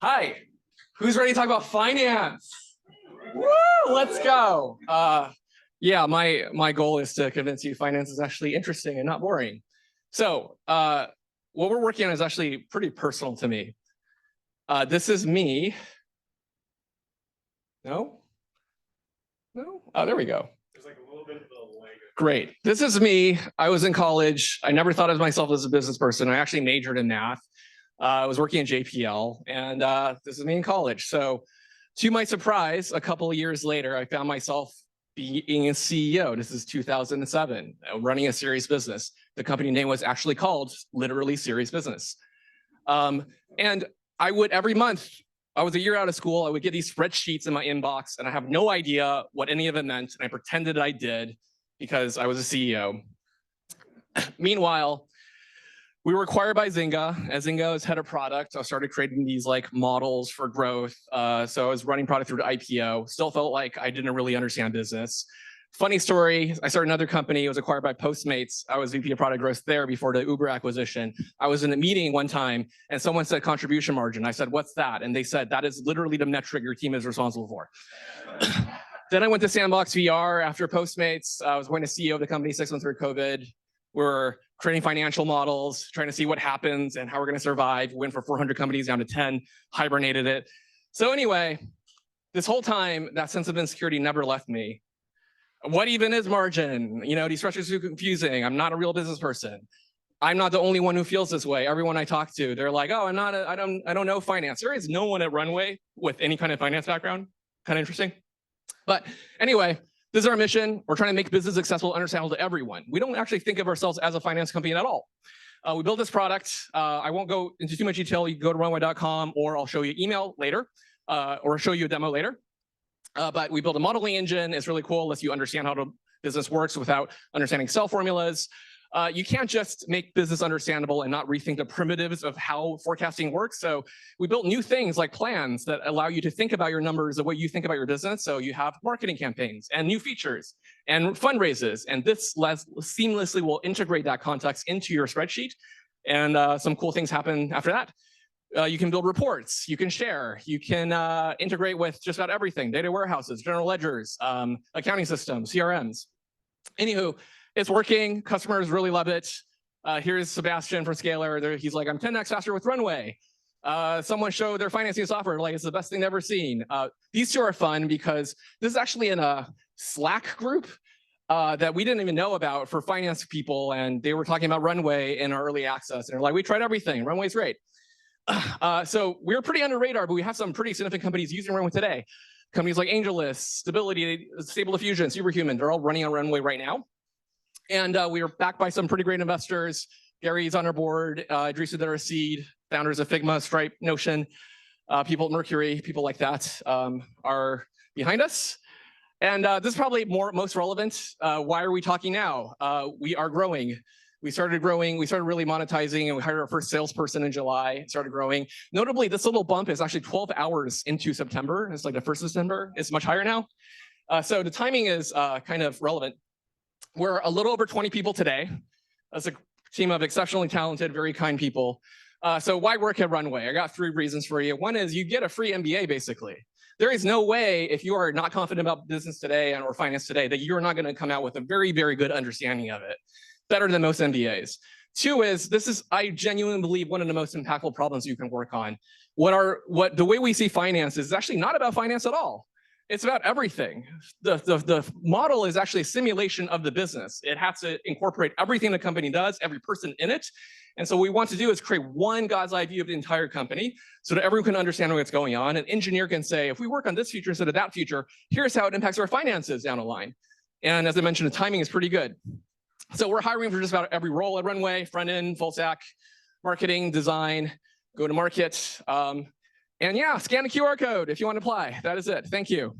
Hi, who's ready to talk about finance? Woo, let's go. Yeah, my goal is to convince you finance is actually interesting and not boring. So what we're working on is actually pretty personal to me. This is me. No? No? Oh, there we go. There's like a little bit of the leg. Great. This is me. I was in college. I never thought of myself as a business person. I actually majored in math. I was working at JPL, and this is me in college. So to my surprise, a couple of years later, I found myself being a CEO. This is 2007, running a serious business. The company name was actually called literally Serious Business. And I would every month, I was a year out of school, I would get these spreadsheets in my inbox, and I have no idea what any of it meant, and I pretended I did because I was a CEO. Meanwhile, we were acquired by Zynga. As Zynga was head of product, I started creating these like models for growth. So I was running product through to IPO. Still felt like I didn't really understand business. Funny story, I started another company. It was acquired by Postmates. I was VP of product growth there before the Uber acquisition. I was in a meeting one time and someone said contribution margin. I said, what's that? And they said, that is literally the metric your team is responsible for. Then I went to Sandbox VR after Postmates. I was going to CEO of the company 6 months through COVID. We're creating financial models, trying to see what happens and how we're going to survive. Went from 400 companies down to 10, hibernated it. So anyway, this whole time, that sense of insecurity never left me. What even is margin? You know, these structures are confusing. I'm not a real business person. I'm not the only one who feels this way. Everyone I talk to, they're like, oh, I don't know finance. There is no one at Runway with any kind of finance background. Kind of interesting. But anyway, this is our mission. We're trying to make business accessible, understandable to everyone. We don't actually think of ourselves as a finance company at all. We built this product. I won't go into too much detail. You can go to runway.com, or I'll show you email later, or show you a demo later. But we built a modeling engine. It's really cool. Lets you understand how the business works without understanding Excel formulas. You can't just make business understandable and not rethink the primitives of how forecasting works. So we built new things like plans that allow you to think about your numbers the way you think about your business. So you have marketing campaigns and new features and fundraisers. And this seamlessly will integrate that context into your spreadsheet. And some cool things happen after that. You can build reports, you can share, you can integrate with just about everything, data warehouses, general ledgers, accounting systems, CRMs. Anywho, it's working, customers really love it. Here's Sebastian from Scalar. He's like, I'm 10x faster with Runway. Someone showed their financing software, like it's the best thing they've ever seen. These two are fun because this is actually in a Slack group that we didn't even know about for finance people, and they were talking about Runway in our early access, and they're like, we tried everything, Runway's great. So we're pretty under radar, but we have some pretty significant companies using Runway today. Companies like AngelList, Stability, Stable Diffusion, Superhuman, they're all running on Runway right now. And we are backed by some pretty great investors. Gary's on our board, Idris Udara Seed, founders of Figma, Stripe, Notion, people at Mercury, people like that are behind us. And this is probably most relevant. Why are we talking now? We are growing. We started growing, we started really monetizing, and we hired our first salesperson in July, started growing. Notably, this little bump is actually 12 hours into September. It's like the 1st of September. It's much higher now. So the timing is kind of relevant. We're a little over 20 people today. That's a team of exceptionally talented, very kind people. So why work at Runway? I got 3 reasons for you. One is you get a free MBA, basically. There is no way, if you are not confident about business today or finance today, that you're not going to come out with a very, very good understanding of it. Better than most MBAs. 2 is, this is, I genuinely believe, one of the most impactful problems you can work on. The way we see finance is actually not about finance at all. It's about everything. The model is actually a simulation of the business. It has to incorporate everything the company does, every person in it. And so what we want to do is create one God's eye view of the entire company so that everyone can understand what's going on. An engineer can say, if we work on this feature instead of that feature, here's how it impacts our finances down the line. And as I mentioned, the timing is pretty good. So we're hiring for just about every role at Runway: front end, full stack, marketing, design, go to market. And yeah, scan the QR code if you want to apply. That is it. Thank you.